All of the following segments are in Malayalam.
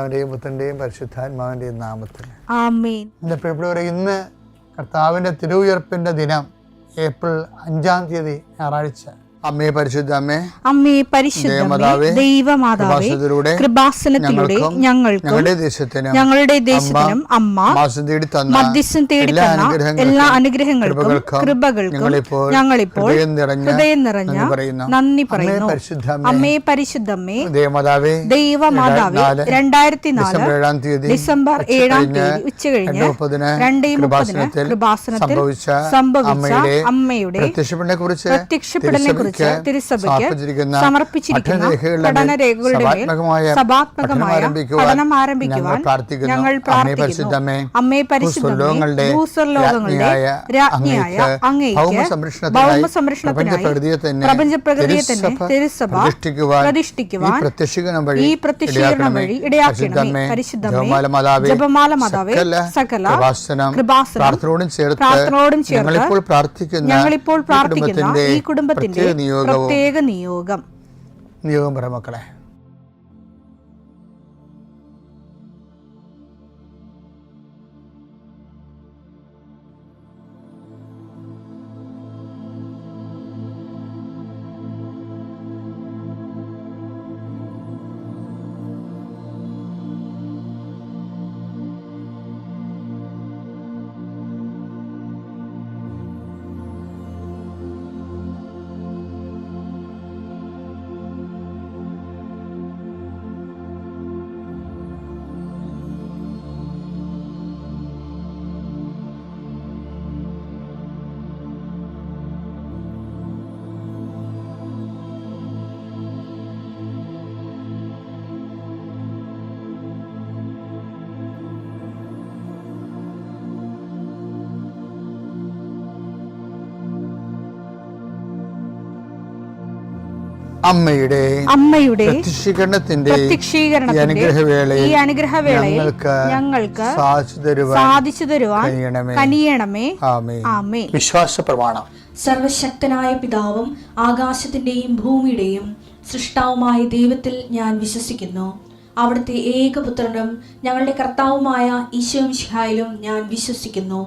അവന്റെയും പുത്രന്റെയും പരിശുദ്ധാത്മാവിന്റെയും നാമത്തിൽ ആമേൻ. എൻ്റെ പ്രിയപ്പെട്ടവരെ, ഇന്ന് കർത്താവിന്റെ തിരുവുയർപ്പിന്റെ ദിനം, ഏപ്രിൽ 5-ാം തീയതി ഞായറാഴ്ച. അമ്മേ പരിശുദ്ധ അമ്മേ, അമ്മേ പരിശുദ്ധ ദൈവമാതാവേ, കൃപാസനത്തിലൂടെ ഞങ്ങൾക്കും ഞങ്ങളുടെ ദേശത്തിനും അമ്മ മധ്യസ്ഥം തേടി തന്ന എല്ലാ അനുഗ്രഹങ്ങൾക്കും കൃപകൾക്കും ഞങ്ങളിപ്പോൾ ഹൃദയം നിറഞ്ഞ നന്ദി പറയുന്നു. അമ്മേ പരിശുദ്ധമ്മേ ദൈവമാതാവേ, 2004 ഡിസംബർ 7-ാം തീയതി ഉച്ചകഴിഞ്ഞ് 2:30 കൃപാസനത്തിൽ സംഭവിച്ച അമ്മയുടെ പ്രത്യക്ഷപ്പെടലിനെ തിരുസഭയ്ക്ക് സമർപ്പിച്ചിരിക്കുന്ന പഠനരേഖകളുടെ മേൽ സഭാത്മകമായ പഠനം ആരംഭിക്കുവാൻ ഞങ്ങൾ പ്രാർത്ഥിക്കുന്നു. അമ്മേ പരിശുദ്ധമേ, ഭൂസ്വർലോകങ്ങളുടെ രാജ്ഞിയായ അങ്ങേയ്ക്ക് ഭൗമസംരക്ഷണത്തിനായി പ്രപഞ്ചപ്രകൃതിയെ തന്നെ തിരുസഭ പ്രതിഷ്ഠിക്കുവാൻ ഈ പ്രത്യക്ഷീകരണം വഴി ഇടയാക്കണമേ. പരിശുദ്ധമേ, ജപമാല മാതാവേ, സകല കൃപാസനം പ്രാർത്ഥനയോടും ചേർത്ത് ഞങ്ങളിപ്പോൾ പ്രാർത്ഥിക്കുന്ന ഈ കുടുംബത്തിന്റെ പ്രത്യേക നിയോഗം പറ മക്കളെ. അമ്മയുടെ പ്രത്യക്ഷീകരണത്തിന്റെ ഈ അനുഗ്രഹവേളയിൽ ഞങ്ങൾക്ക് സാധിച്ചു തരുവാൻ കനിയണമേ. ആമേൻ. വിശ്വാസ പ്രമാണം. സർവശക്തനായ പിതാവും ആകാശത്തിന്റെയും ഭൂമിയുടെയും സൃഷ്ടാവുമായ ദൈവത്തിൽ ഞാൻ വിശ്വസിക്കുന്നു. അവിടുത്തെ ഏകപുത്രനും ഞങ്ങളുടെ കർത്താവുമായ ഈശോ മിശിഹായിലും ഞാൻ വിശ്വസിക്കുന്നു.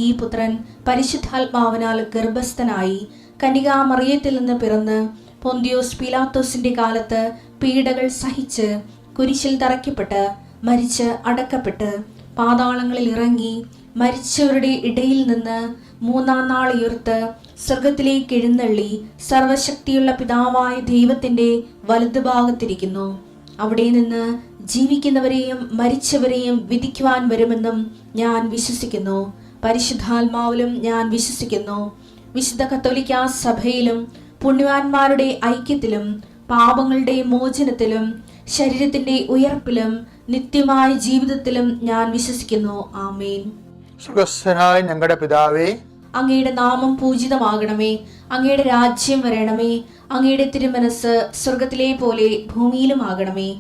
ഈ പുത്രൻ പരിശുദ്ധാത്മാവിനാൽ ഗർഭസ്ഥനായി കന്യകാമറിയത്തിൽ നിന്ന് പിറന്ന് പൊന്തിയോസ് പീലാത്തോസിന്റെ കാലത്ത് പീഡകൾ സഹിച്ച് കുരിശിൽ തറയ്ക്കപ്പെട്ട് മരിച്ച് അടക്കപ്പെട്ട് പാതാളങ്ങളിൽ ഇറങ്ങി മരിച്ചവരുടെ ഇടയിൽ നിന്ന് 3-ാം നാൾ ഉയർത്ത് സ്വർഗത്തിലേക്ക് എഴുന്നള്ളി സർവശക്തിയുള്ള പിതാവായ ദൈവത്തിന്റെ വലതുഭാഗത്തിരിക്കുന്നു. അവിടെ നിന്ന് ജീവിക്കുന്നവരെയും മരിച്ചവരെയും വിധിക്കുവാൻ വരുമെന്നും ഞാൻ വിശ്വസിക്കുന്നു. പരിശുദ്ധാത്മാവിലും ഞാൻ വിശ്വസിക്കുന്നു. വിശുദ്ധ കത്തോലിക്കാ സഭയിലും പുണ്യവാന്മാരുടെ ഐക്യത്തിലും പാപങ്ങളുടെ മോചനത്തിലും ശരീരത്തിന്റെ ഉയർപ്പിലും നിത്യമായ ജീവിതത്തിലും ഞാൻ വിശ്വസിക്കുന്നു. ആമേൻ. സ്വർഗ്ഗസ്ഥനായ ഞങ്ങളുടെ പിതാവേ, അങ്ങയുടെ നാമം പൂജിതമാകണമേ. അങ്ങയുടെ രാജ്യം വരണമേ. അങ്ങയുടെ തിരുമനസ് സ്വർഗത്തിലെ പോലെ ഭൂമിയിലും ആകണമേ.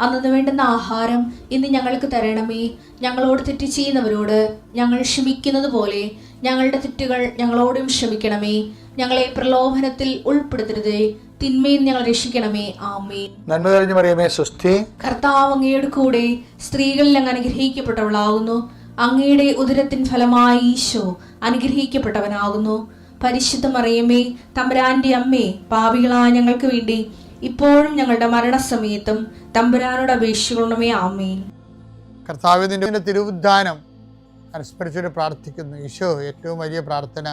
അന്നു വേണ്ടുന്ന ആഹാരം ഇന്ന് ഞങ്ങൾക്ക് തരണമേ. ഞങ്ങളോട് തെറ്റ് ചെയ്യുന്നവരോട് ഞങ്ങൾ ക്ഷമിക്കുന്നത് പോലെ ഞങ്ങളുടെ തെറ്റുകൾ ഞങ്ങളോടും ക്ഷമിക്കണമേ. ഞങ്ങളെ പ്രലോഭനത്തിൽ ഉൾപ്പെടുത്തരുതേ, തിന്മയിൽ ഞങ്ങൾ രക്ഷിക്കണമേ. ആമേൻ. നന്മ നിറഞ്ഞ മറിയമേ, സ്വസ്തി. കർത്താവ് അങ്ങയുടെ കൂടെ സ്ത്രീകളിൽ അങ്ങ് അനുഗ്രഹിക്കപ്പെട്ടവളാകുന്നു. അങ്ങയുടെ ഉദരത്തിൻ ഫലമായി ഈശോ അനുഗ്രഹിക്കപ്പെട്ടവനാകുന്നു. പരിശുദ്ധ മറിയമേ, തമ്പുരാന്റെ അമ്മേ, പാപികളായ ഞങ്ങൾക്ക് വേണ്ടി ഇപ്പോഴും ഞങ്ങളുടെ മരണസമയത്തും തമ്പുരാനോട് അപേക്ഷിക്കണമേ. ആമേൻ. കർത്താവിന്റെ തിരുവുദ്ധാനം അനുസ്മരിച്ചൊരു പ്രാർത്ഥിക്കുന്നു. ഈശോ, ഏറ്റവും വലിയ പ്രാർത്ഥന,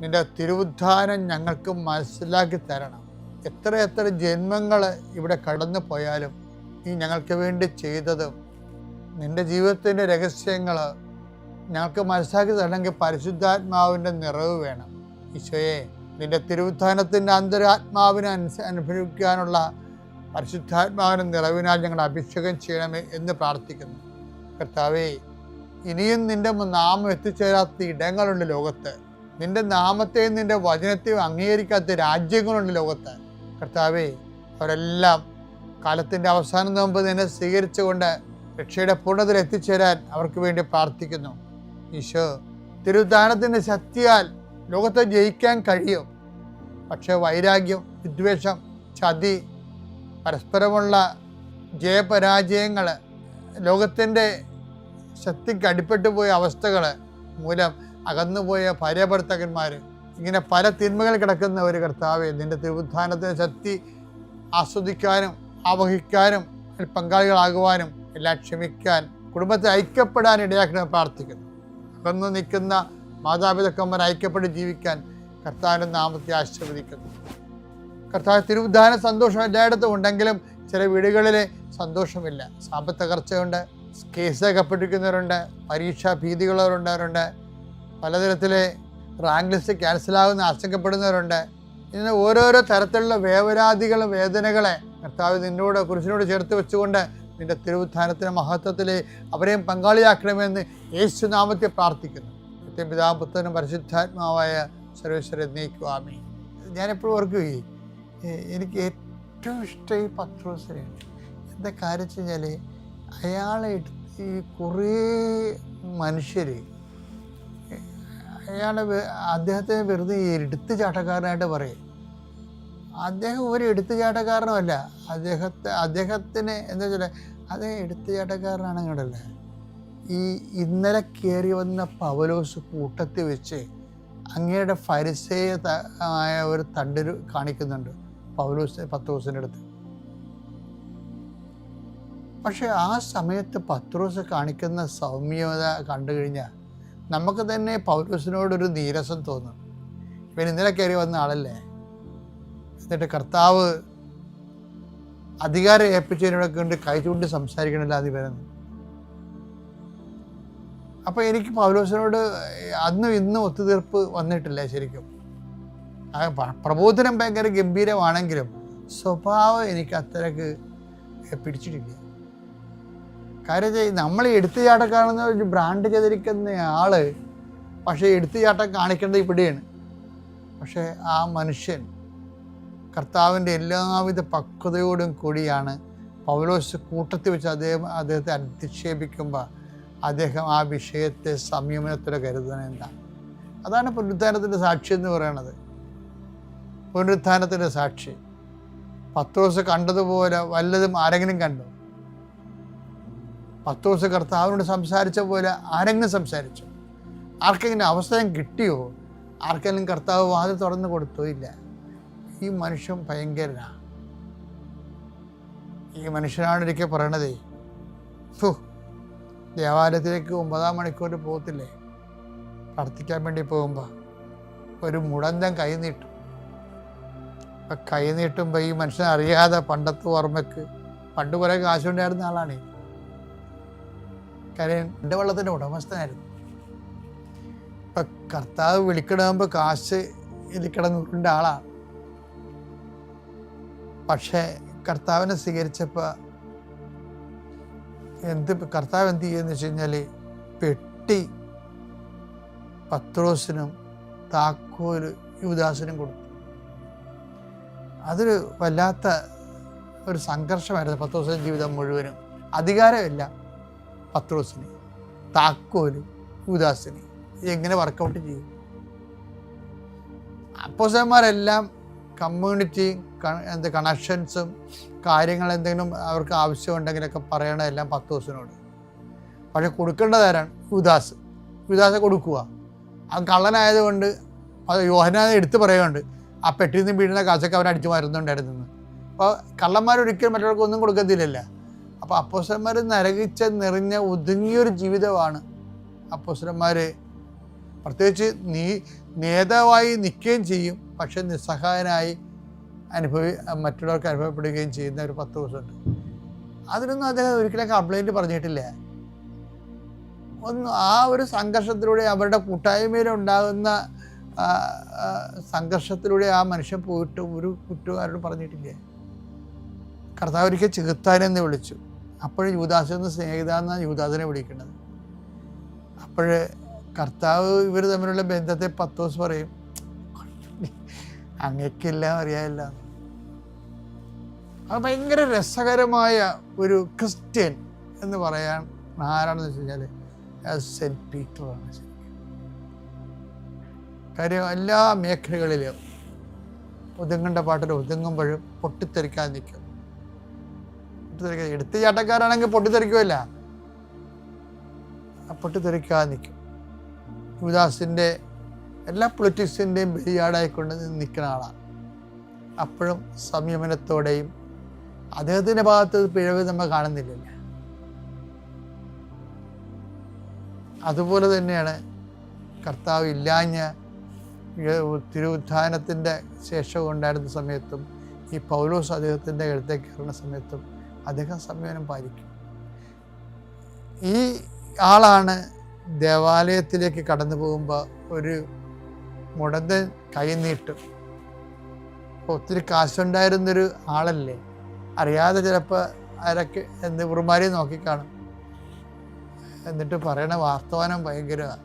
നിന്റെ തിരുവുദ്ധാനം ഞങ്ങൾക്ക് മനസ്സിലാക്കി തരണം. എത്ര ജന്മങ്ങൾ ഇവിടെ കടന്നു പോയാലും നീ ഞങ്ങൾക്ക് വേണ്ടി ചെയ്തതും നിന്റെ ജീവിതത്തിൻ്റെ രഹസ്യങ്ങൾ ഞങ്ങൾക്ക് മനസ്സിലാക്കി തരണമെങ്കിൽ പരിശുദ്ധാത്മാവിൻ്റെ നിറവ് വേണം. ഈശോയെ, നിന്റെ തിരുവുദ്ധാനത്തിൻ്റെ അന്തരാത്മാവിനെ അനുഭവിക്കാനുള്ള പരിശുദ്ധാത്മാവിൻ്റെ നിറവിനാൽ ഞങ്ങൾ അഭിഷേകം ചെയ്യണമേ എന്ന് പ്രാർത്ഥിക്കുന്നു. കർത്താവേ, ഇനിയും നിന്റെ നാമം എത്തിച്ചേരാത്ത ഇടങ്ങളുണ്ട് ലോകത്ത്. നിന്റെ നാമത്തെയും നിന്റെ വചനത്തെയും അംഗീകരിക്കാത്ത രാജ്യങ്ങളുണ്ട് ലോകത്ത്. കർത്താവേ, അവരെല്ലാം കാലത്തിൻ്റെ അവസാനം മുമ്പ് നിന്നെ സ്വീകരിച്ചുകൊണ്ട് രക്ഷയുടെ പൂർണ്ണതയിൽ എത്തിച്ചേരാൻ അവർക്ക് വേണ്ടി പ്രാർത്ഥിക്കുന്നു. ഈശോ, തിരുവുദ്ധാനത്തിൻ്റെ ശക്തിയാൽ ലോകത്തെ ജയിക്കാൻ കഴിയും. പക്ഷേ വൈരാഗ്യം, വിദ്വേഷം, ചതി, പരസ്പരമുള്ള ജയപരാജയങ്ങൾ ലോകത്തിൻ്റെ ശക്തിക്ക് അടിപ്പെട്ടു പോയ അവസ്ഥകൾ മൂലം അകന്നുപോയ ഭാര്യാഭർത്താക്കന്മാർ, ഇങ്ങനെ പല തിന്മകൾ കിടക്കുന്ന ഒരു കർത്താവെ, നിൻ്റെ തിരുവുത്ഥാനത്തിൻ്റെ ശക്തി ആസ്വദിക്കാനും ആവഹിക്കാനും പങ്കാളികളാകുവാനും എല്ലാം ക്ഷമിക്കാൻ കുടുംബത്തെ ഐക്യപ്പെടാൻ ഇടയാക്കണമെന്ന് പ്രാർത്ഥിക്കുന്നു. അകന്നു നിൽക്കുന്ന മാതാപിതാക്കന്മാർ ഐക്യപ്പെട്ട് ജീവിക്കാൻ കർത്താവിൻ്റെ നാമത്തെ ആശീർവദിക്കുന്നു. കർത്താവ് തിരുവുദ്ധാന സന്തോഷം എല്ലായിടത്തും ഉണ്ടെങ്കിലും ചില വീടുകളിൽ സന്തോഷമില്ല. സാമ്പത്തിക തകർച്ചയുണ്ട്, കേസ് അകപ്പെട്ടിരിക്കുന്നവരുണ്ട്, പരീക്ഷാ ഭീതികളുള്ളവരുണ്ട്, പലതരത്തിലെ റാങ്ക് ലിസ്റ്റ് ക്യാൻസലാകുന്ന ആശങ്കപ്പെടുന്നവരുണ്ട്. ഇങ്ങനെ ഓരോരോ തരത്തിലുള്ള വേവരാതികളും വേദനകളെ കർത്താവ് നിന്നോട് കുരിശിനോട് ചേർത്ത് വെച്ചുകൊണ്ട് നിന്റെ തിരുവുത്ഥാനത്തിൻ്റെ മഹത്വത്തിൽ അവരെയും പങ്കാളിയാക്കണമെന്ന് യേശുനാമത്തെ പ്രാർത്ഥിക്കുന്നു. പിതാവും പുത്രനും പരിശുദ്ധാത്മാവായ സർവേശ്വരൻ എന്നേക്കും ആമേൻ. ഞാനെപ്പോഴും ഓർക്കുകയും എനിക്ക് ഏറ്റവും ഇഷ്ടം ഈ പത്രോസിനെയാണ്. എന്താ കാര്യം വെച്ച് കഴിഞ്ഞാൽ അയാളെ ഈ കുറേ മനുഷ്യർ അദ്ദേഹത്തെ വെറുതെ എടുത്തു ചാട്ടക്കാരനായിട്ട് പറയും. അദ്ദേഹം ഒരു എടുത്തുചാട്ടക്കാരനുമല്ല. അദ്ദേഹത്തിന് എന്താ വെച്ചാൽ അദ്ദേഹം എടുത്തുചാട്ടക്കാരനാണ്. കണ്ടല്ലേ, ഈ ഇന്നലെ കയറി വന്ന പൗലോസ് കൂട്ടത്തിൽ വെച്ച് അങ്ങയുടെ ഫരിസേയമായ ഒരു തണ്ട് കാണിക്കുന്നുണ്ട് പത്രോസിൻ്റെ അടുത്ത്. പക്ഷെ ആ സമയത്ത് പത്രോസ് കാണിക്കുന്ന സൗമ്യത കണ്ടു കഴിഞ്ഞാൽ നമുക്ക് തന്നെ പൗലോസിനോടൊരു നീരസം തോന്നും. ഇവൻ ഇന്നലെ കയറി വന്ന ആളല്ലേ. എന്നിട്ട് കർത്താവ് അധികാരം ഏൽപ്പിച്ചതിനോടൊക്കെ കൊണ്ട് കൈ ചൂണ്ടി സംസാരിക്കണില്ല അത് വരുന്നു. അപ്പോൾ എനിക്ക് പൗലോസിനോട് അന്നും ഇന്നും ഒത്തുതീർപ്പ് വന്നിട്ടില്ല. ശരിക്കും പ്രബോധനം ഭയങ്കര ഗംഭീരമാണെങ്കിലും സ്വഭാവം എനിക്ക് അത്രയ്ക്ക് പിടിച്ചിട്ടില്ല. കാര്യം നമ്മൾ എടുത്തുചാട്ടക്കാരെന്ന് ഒരു ബ്രാൻഡ് ചെയ്തിരിക്കുന്ന ആള് പക്ഷേ എടുത്തുചാട്ടം കാണിക്കേണ്ടത് ഇവിടെയാണ്. പക്ഷേ ആ മനുഷ്യൻ കർത്താവിൻ്റെ എല്ലാവിധ പക്വതയോടും കൂടിയാണ് പൗലോസ് കൂട്ടത്തിൽ വെച്ച് അദ്ദേഹത്തെ അധിക്ഷേപിക്കുമ്പോൾ അദ്ദേഹം ആ വിഷയത്തെ സംയമനത്തോടെ കരുതുന്നത് എന്താണ്? അതാണ് പുനരുത്ഥാനത്തിൻ്റെ സാക്ഷി എന്ന് പറയുന്നത്. പുനരുത്ഥാനത്തിൻ്റെ സാക്ഷി പത്രോസ് കണ്ടതുപോലെ വല്ലതും ആരെങ്കിലും കണ്ടു? പത്രോസ് കർത്താവിനോട് സംസാരിച്ച പോലെ ആരെങ്കിലും സംസാരിച്ചു? ആർക്കെങ്കിലും അവസരം കിട്ടിയോ? ആർക്കെങ്കിലും കർത്താവ് വാതിൽ തുറന്നു കൊടുത്തോ? ഇല്ല. ഈ മനുഷ്യൻ ഭയങ്കരനാണ്. ഈ മനുഷ്യനാണ് ഒരിക്കൽ പറയണതേ, ദേവാലയത്തിലേക്ക് 9-ാം മണിക്കൂർ പോകത്തില്ലേ പ്രാർത്ഥിക്കാൻ വേണ്ടി പോകുമ്പോൾ ഒരു മുടന്തൻ കൈ നീട്ടും. അപ്പം കൈ നീട്ടുമ്പോൾ ഈ മനുഷ്യൻ അറിയാതെ പണ്ടത്തെ ഓർമ്മയ്ക്ക് പണ്ട് കുറേ കാശുണ്ടായിരുന്ന ആളാണ്. കാര്യം എൻ്റെ വെള്ളത്തിൻ്റെ ഉടമസ്ഥനായിരുന്നു. ഇപ്പം കർത്താവ് വിളിക്കണമ്പോൾ കാശ് ഇരിക്കടന്നുരുണ്ട ആളാണ്. പക്ഷേ കർത്താവിനെ സ്വീകരിച്ചപ്പോൾ കർത്താവ് എന്ത് ചെയ്യുമെന്ന് വെച്ച് കഴിഞ്ഞാൽ പെട്ടി പത്രോസിനും താക്കോല് യൂദാസിനും കൊടുത്തു. അതൊരു വല്ലാത്ത ഒരു സംഘർഷമായിരുന്നു പത്രോസിൻ്റെ ജീവിതം മുഴുവനും. അധികാരമില്ല പത്രോസിന്, താക്കോല് യൂദാസിന്. എങ്ങനെ വർക്കൗട്ട് ചെയ്യും? അപ്പോസ്തലന്മാരെല്ലാം കമ്മ്യൂണിറ്റി കണക്ഷൻസും കാര്യങ്ങൾ എന്തെങ്കിലും അവർക്ക് ആവശ്യമുണ്ടെങ്കിലൊക്കെ പറയണതെല്ലാം പത്രോസിനോട്. പക്ഷെ കൊടുക്കേണ്ടതാരാണ്? യൂദാസ് കൊടുക്കുക. ആ കള്ളനായതുകൊണ്ട് യോഹന്നാനെ എടുത്ത് പറയുന്നുണ്ട് ആ പെട്ടിയിൽ നിന്ന് വീഴുന്ന കാശൊക്കെ അവൻ അടിച്ചു മാറുന്നുണ്ടായിരുന്നു. അപ്പോൾ കള്ളന്മാരൊരിക്കലും മറ്റവർക്ക് ഒന്നും കൊടുക്കത്തില്ലല്ലോ. അപ്പോൾ അപ്പോസ്തലന്മാർ നരകിച്ച നിറഞ്ഞ ഒതുങ്ങിയൊരു ജീവിതമാണ് അപ്പോസ്തലന്മാർ. പ്രത്യേകിച്ച് നേതാവായി നിൽക്കുകയും ചെയ്യും, പക്ഷെ നിസ്സഹായനായി മറ്റുള്ളവർക്ക് അനുഭവപ്പെടുകയും ചെയ്യുന്ന ഒരു 10 ദിവസമുണ്ട്. അതിനൊന്നും അദ്ദേഹം ഒരിക്കലും കംപ്ലൈൻറ്റ് പറഞ്ഞിട്ടില്ല. ആ ഒരു സംഘർഷത്തിലൂടെ അവരുടെ കൂട്ടായ്മയിലുണ്ടാകുന്ന സംഘർഷത്തിലൂടെ ആ മനുഷ്യൻ പോയിട്ട് ഒരു കുറ്റക്കാരോട് പറഞ്ഞിട്ടില്ല. കർത്താവ് ഒരിക്കൽ ചെകുത്താനെന്ന് വിളിച്ചു. അപ്പോഴും യൂദാസെന്ന് സ്നേഹിതാന്നാണ് യൂദാസിനെ വിളിക്കുന്നത്. അപ്പോൾ കർത്താവ് ഇവർ തമ്മിലുള്ള ബന്ധത്തെ പത്രോസ് പറയും, അങ്ങക്കെല്ലാം അറിയാമല്ല. അത് ഭയങ്കര രസകരമായ ഒരു ക്രിസ്ത്യൻ എന്ന് പറയാൻ ആരാണെന്ന് വെച്ച് കഴിഞ്ഞാൽ സെൻറ്റ് പീറ്ററാണ്. കാര്യം എല്ലാ മേഖലകളിലും ഒതുങ്ങേണ്ട പാട്ടിൽ ഒതുങ്ങുമ്പോഴും പൊട്ടിത്തെറിക്കാൻ നിൽക്കും. എടുത്തുചാട്ടക്കാരാണെങ്കിൽ പൊട്ടിത്തെറിക്കുമല്ല, പൊട്ടിത്തെറിക്കാതെ നിൽക്കും. യൂദാസിൻ്റെ എല്ലാ പൊളിറ്റിക്സിൻ്റെയും ബലിയാടായിക്കൊണ്ട് നിൽക്കുന്ന ആളാണ്. അപ്പോഴും സംയമനത്തോടെയും അദ്ദേഹത്തിൻ്റെ ഭാഗത്ത് പിഴവ് നമ്മൾ കാണുന്നില്ല. അതുപോലെ തന്നെയാണ് കർത്താവ് ഇല്ലാഞ്ഞ തിരുവുത്ഥാനത്തിൻ്റെ ശേഷം ഉണ്ടായിരുന്ന സമയത്തും ഈ പൗലോസ് അദ്ദേഹത്തിൻ്റെ അടുത്തേക്ക് കയറുന്ന സമയത്തും അദ്ദേഹം സംയമനം പാലിക്കും. ഈ ആളാണ് ദേവാലയത്തിലേക്ക് കടന്നു പോകുമ്പോൾ ഒരു മുടന്തൻ കൈ നീട്ടും. ഒത്തിരി കാശുണ്ടായിരുന്നൊരു ആളല്ലേ, അറിയാതെ ചിലപ്പോൾ ആരൊക്കെ ഉറുമാരി നോക്കിക്കാണും. എന്നിട്ട് പറയണ വാർത്തമാനം ഭയങ്കരമാണ്,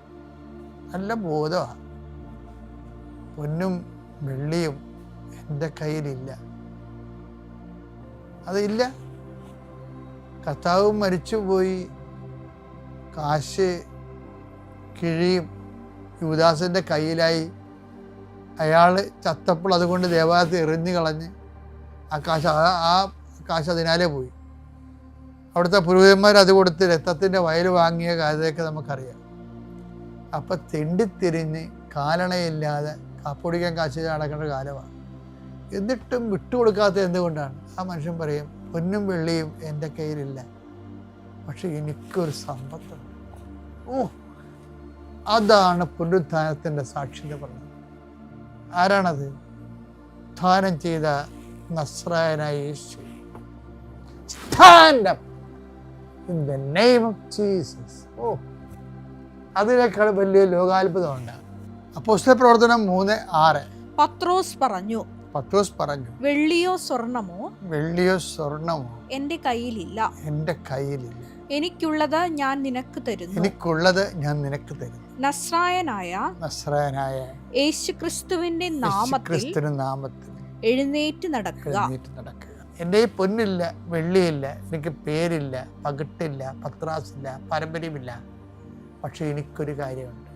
നല്ല ബോധമാണ്. പൊന്നും വെള്ളിയും എൻ്റെ കയ്യിലില്ല. അതില്ല. കർത്താവ് മരിച്ചുപോയി, കാശ് കാശ് യൂദാസിൻ്റെ കയ്യിലായി. അയാൾ ചത്തപ്പോൾ അതുകൊണ്ട് ദേവാലയത്തിൽ എറിഞ്ഞു കളഞ്ഞ് ആ കാശ് അതിനാലേ പോയി. അവിടുത്തെ പുരോഹിതന്മാർ അത് കൊടുത്ത് രക്തത്തിൻ്റെ വയൽ വാങ്ങിയ കാര്യമൊക്കെ നമുക്കറിയാം. അപ്പം തെണ്ടിത്തിരിഞ്ഞ് കാലണയില്ലാതെ കാപ്പൊടിക്കാൻ കാശ് നടക്കേണ്ട കാലമാണ്. എന്നിട്ടും വിട്ടുകൊടുക്കാത്ത എന്തുകൊണ്ടാണ്? ആ മനുഷ്യൻ പറയും, പൊന്നും വെള്ളിയും എൻ്റെ കയ്യിലില്ല, പക്ഷെ എനിക്കൊരു സമ്പത്തുണ്ട്. അതാണ് പുനരുത്ഥാനത്തിൻ്റെ സാക്ഷ്യത പറഞ്ഞത്. ആരാണത്? ഉത്ഥാനം ചെയ്ത നസ്രായനായ യേശു. Stand up in the name of Jesus. അതിനേക്കാൾ വലിയ ലോകാത്ഭുതം ഉണ്ടാകും. അപ്പോസ്തല പ്രവർത്തനം 3:6. പത്രോസ് പറഞ്ഞു, വെള്ളിയോ സ്വർണമോ എന്റെ കയ്യിലില്ല. എനിക്കുള്ളത് ഞാൻ നിനക്ക് തരുന്നു. നസ്രായനായ യേശുക്രിസ്തുവിന്റെ നാമത്തിൽ എഴുന്നേറ്റ് നടക്കുക. എൻ്റെ ഈ പൊന്നില്ല, വെള്ളിയില്ല, എനിക്ക് പേരില്ല, പകിട്ടില്ല, പത്രാസില്ല, പാരമ്പര്യമില്ല, പക്ഷെ എനിക്കൊരു കാര്യമുണ്ട്.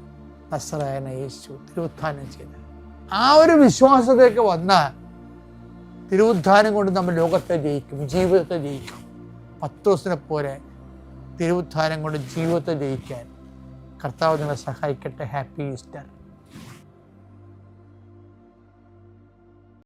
നസ്രായനായ യേശു തിരുവുത്ഥാനം ചെയ്ത ആ ഒരു വിശ്വാസത്തേക്ക് വന്നാൽ തിരുവുത്ഥാനം കൊണ്ട് നമ്മൾ ലോകത്തെ ജയിക്കും, ജീവിതത്തെ ജയിക്കും. പത്രോസിനെ പോലെ തിരുവുത്ഥാനം കൊണ്ട് ജീവിതത്തെ ജയിക്കാൻ കർത്താവ് നിങ്ങളെ സഹായിക്കട്ടെ. Happy Easter.